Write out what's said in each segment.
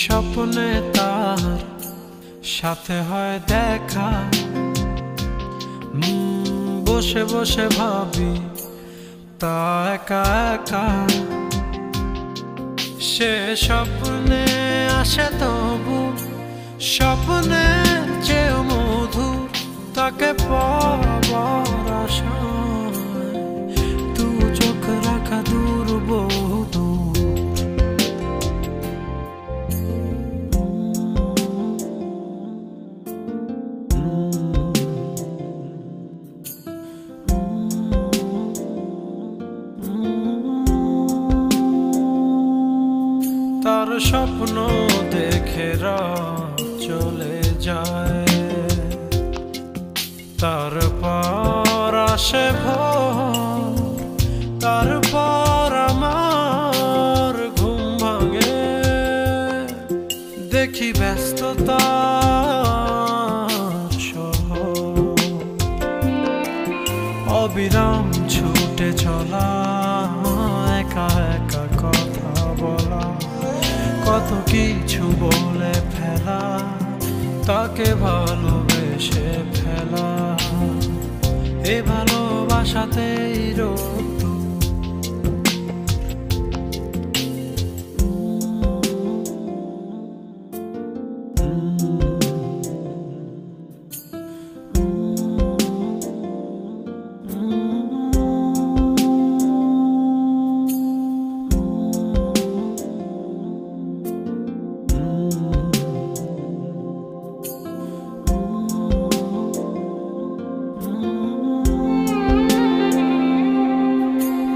স্বপ্নে তার সাথে হয় দেখা, বসে বসে ভাবি তা একা একা। সে স্বপ্নে আসে তবু স্বপ্নে চেয়েও মধুর, তাকে পাবার আশায় দু চোখ রাখা দূর বহু দূর। তার স্বপ্ন দেখে রাত চলে যায়, তারপর আসে ভোর, তারপর আমার ঘুম ভাঙে। দেখি ব্যস্ততার শহর, অবিরাম ছুটে চলা, একা একা কথা বলা, কত কিছু বলে ফেলা, তাকে ভালোবেসে ফেলা। এ ভালোবাসাতেই রোদ।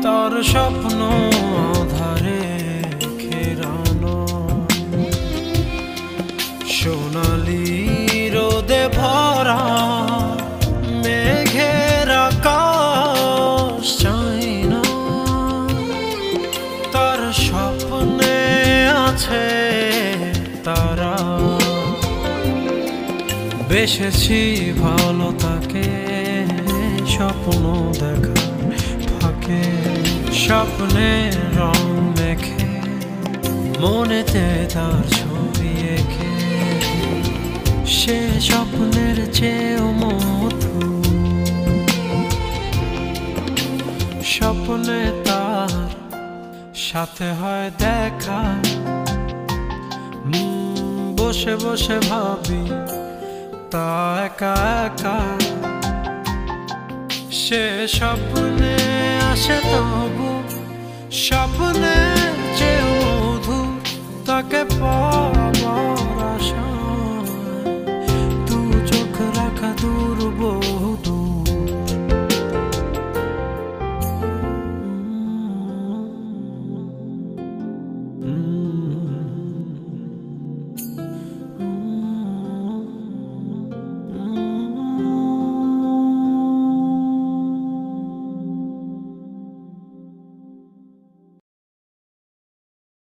তার স্বপ্ন আধারে ঘেরানো, সোনালি রোদে ভরা, মেঘের আকাশ চাই না। তার স্বপ্নে আছে তারা, বেসেছি ভালো তাকে স্বপ্ন দেখা ফাঁকে। স্বপ্নে রং মেখে মনেতে তার ছবি এঁকে, সে স্বপ্নের চেয়েও মধুর। স্বপ্নে তার সাথে হয় দেখা, বসে বসে ভাবি তা একা একা। সে স্বপ্নে আসে তবু স্বপ্নে চেয়েও মধুর, তাকে